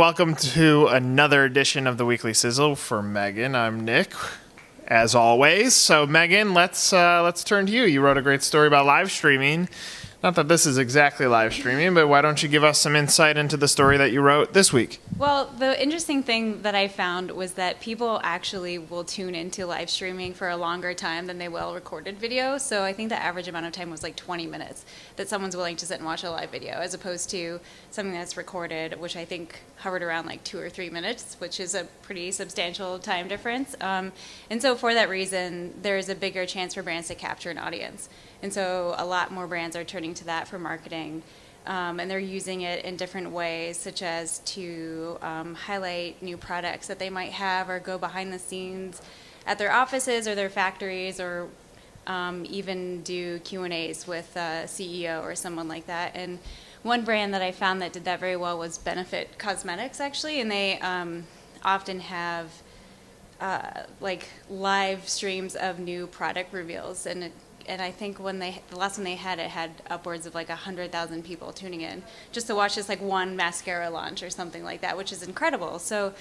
Welcome to another edition of the Weekly Sizzle for Megan. I'm Nick, as always. So Megan, let's turn to you. You wrote a great story about live streaming. Not that this is exactly live streaming, but why don't you give us some insight into the story that you wrote this week? Well, the interesting thing that I found was that people actually will tune into live streaming for a longer time than they will recorded video. So I think the average amount of time was like 20 minutes that someone's willing to sit and watch a live video, as opposed to something that's recorded, which I think hovered around like 2 or 3 minutes, which is a pretty substantial time difference. And so for that reason, there's a bigger chance for brands to capture an audience. And so a lot more brands are turning to that for marketing. And they're using it in different ways, such as to highlight new products that they might have, or go behind the scenes at their offices or their factories, or even do Q&As with a CEO or someone like that. And one brand that I found that did that very well was Benefit Cosmetics, actually, and they often have like live streams of new product reveals, and I think the last one they had, it had upwards of like 100,000 people tuning in just to watch this like one mascara launch or something like that, which is incredible. So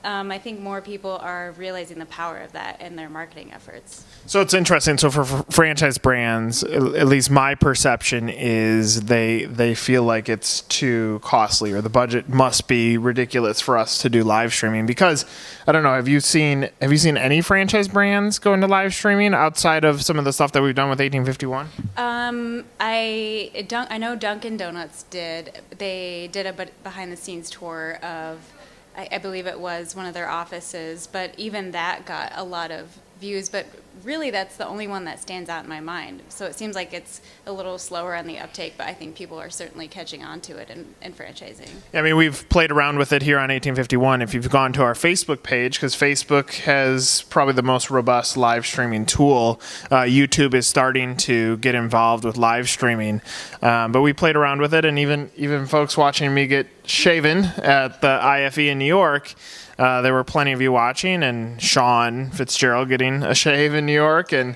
I think more people are realizing the power of that in their marketing efforts. So it's interesting. So for franchise brands, at least my perception is they feel like it's too costly, or the budget must be ridiculous for us to do live streaming. Because I don't know, have you seen any franchise brands go into live streaming outside of some of the stuff that we've done with 1851? I know Dunkin' Donuts did. They did a behind the scenes tour of, I believe it was one of their offices, but even that got a lot of views. But really, that's the only one that stands out in my mind. So it seems like it's a little slower on the uptake, but I think people are certainly catching on to it in franchising. I mean, we've played around with it here on 1851. If you've gone to our Facebook page, because Facebook has probably the most robust live streaming tool, YouTube is starting to get involved with live streaming. But we played around with it, and even folks watching me get shaven at the IFE in New York, there were plenty of you watching, and Sean Fitzgerald getting a shave in New York, and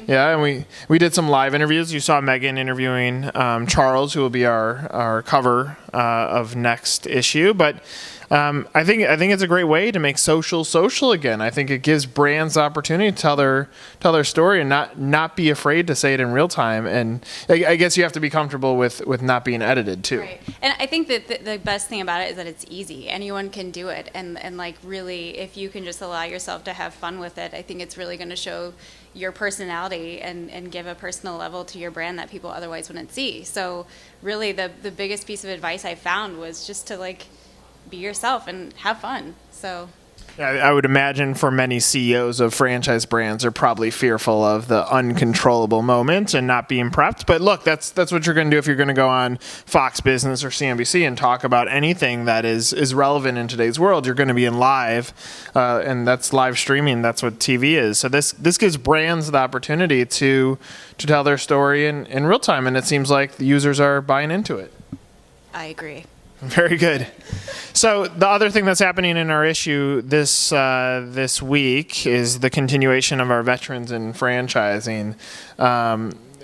we did some live interviews. You saw Megan interviewing Charles, who will be our cover of next issue. But I think it's a great way to make social again. I think it gives brands the opportunity to tell their story and not be afraid to say it in real time. And I guess you have to be comfortable with not being edited too. Right. And I think that the best thing about it is that it's easy. Anyone can do it. And like really, if you can just allow yourself to have fun with it, I think it's really going to show your personality and give a personal level to your brand that people otherwise wouldn't see. So really the biggest piece of advice I found was just to like be yourself and have fun. So yeah, I would imagine for many CEOs of franchise brands are probably fearful of the uncontrollable moment and not being prepped. But look, that's what you're going to do if you're going to go on Fox Business or CNBC and talk about anything that is relevant in today's world. You're going to be in live, and that's live streaming. That's what TV is. So this gives brands the opportunity to tell their story in real time, and it seems like the users are buying into it. I agree. Very good. So the other thing that's happening in our issue this week is the continuation of our veterans in franchising.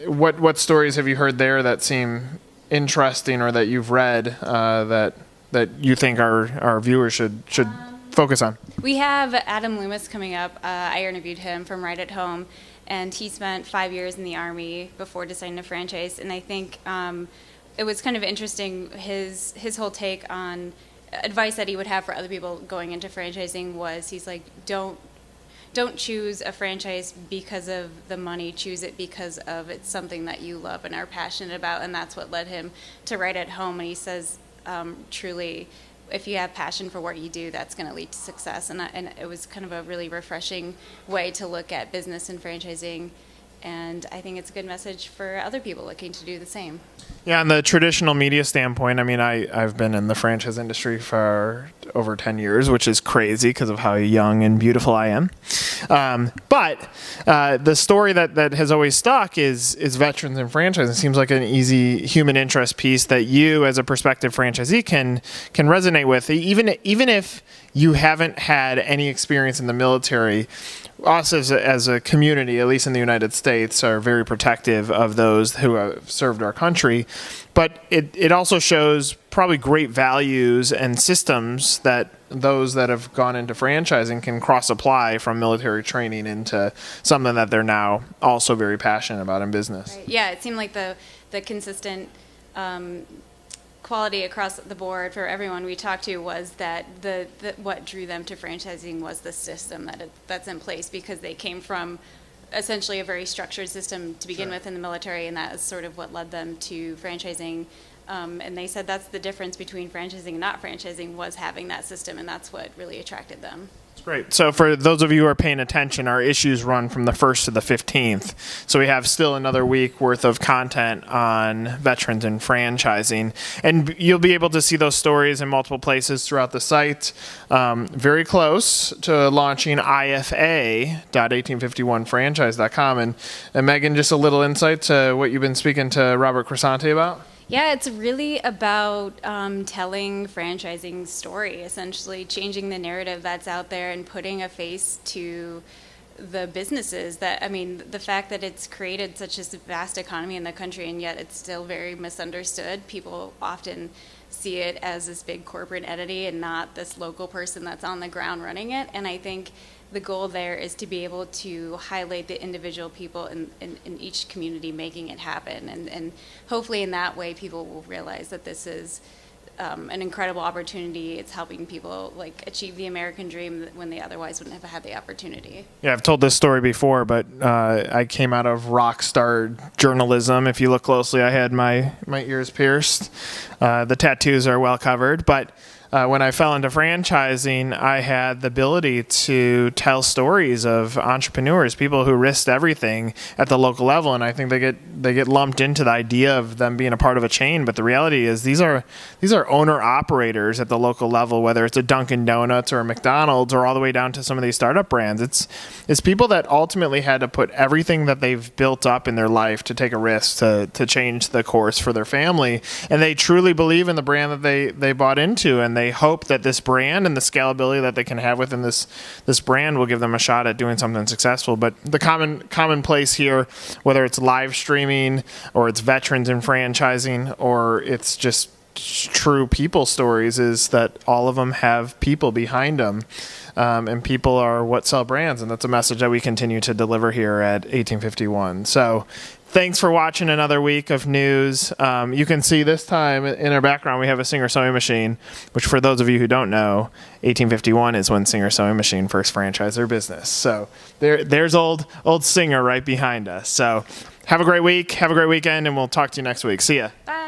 What stories have you heard there that seem interesting, or that you've read that you think our viewers should focus on? We have Adam Loomis coming up. I interviewed him from Right at Home, and he spent 5 years in the Army before deciding to franchise. And I think it was kind of interesting, his whole take on advice that he would have for other people going into franchising was, he's like, don't choose a franchise because of the money, choose it because of it's something that you love and are passionate about. And that's what led him to Right at Home. And he says, truly, if you have passion for what you do, that's going to lead to success. And it was kind of a really refreshing way to look at business and franchising. And I think it's a good message for other people looking to do the same. Yeah, on the traditional media standpoint, I mean, I've been in the franchise industry for over 10 years, which is crazy because of how young and beautiful I am. But the story that has always stuck is veterans and franchise. It seems like an easy human interest piece that you, as a prospective franchisee, can resonate with. Even if you haven't had any experience in the military, us as a community, at least in the United States, are very protective of those who have served our country. But it also shows probably great values and systems that those that have gone into franchising can cross-apply from military training into something that they're now also very passionate about in business. Right. Yeah, it seemed like the consistent quality across the board for everyone we talked to was that what drew them to franchising was the system that's in place, because they came from essentially a very structured system to begin with in the military, and that is sort of what led them to franchising. And they said that's the difference between franchising and not franchising, was having that system, and that's what really attracted them. Great. So for those of you who are paying attention, our issues run from the 1st to the 15th. So we have still another week worth of content on veterans and franchising. And you'll be able to see those stories in multiple places throughout the site. Very close to launching IFA.1851franchise.com. And Megan, just a little insight to what you've been speaking to Robert Cresante about? Yeah, it's really about telling franchising's story, essentially changing the narrative that's out there and putting a face to the businesses that, I mean, the fact that it's created such a vast economy in the country and yet it's still very misunderstood. People often see it as this big corporate entity and not this local person that's on the ground running it. And I think the goal there is to be able to highlight the individual people in each community making it happen. And hopefully in that way people will realize that this is an incredible opportunity. It's helping people like achieve the American dream when they otherwise wouldn't have had the opportunity. Yeah, I've told this story before, but I came out of rock star journalism. If you look closely, I had my ears pierced. The tattoos are well covered, but when I fell into franchising, I had the ability to tell stories of entrepreneurs, people who risked everything at the local level, and I think they get lumped into the idea of them being a part of a chain. But the reality is, these are owner operators at the local level, whether it's a Dunkin' Donuts or a McDonald's or all the way down to some of these startup brands. It's people that ultimately had to put everything that they've built up in their life to take a risk to change the course for their family, and they truly believe in the brand that they bought into, and they hope that this brand and the scalability that they can have within this brand will give them a shot at doing something successful. But the commonplace here, whether it's live streaming or it's veterans and franchising or it's just true people stories, is that all of them have people behind them. And people are what sell brands, and that's a message that we continue to deliver here at 1851. So thanks for watching another week of news. You can see this time in our background we have a Singer Sewing Machine, which for those of you who don't know, 1851 is when Singer Sewing Machine first franchised their business. So there's old Singer right behind us. So have a great week, have a great weekend, and we'll talk to you next week. See ya. Bye.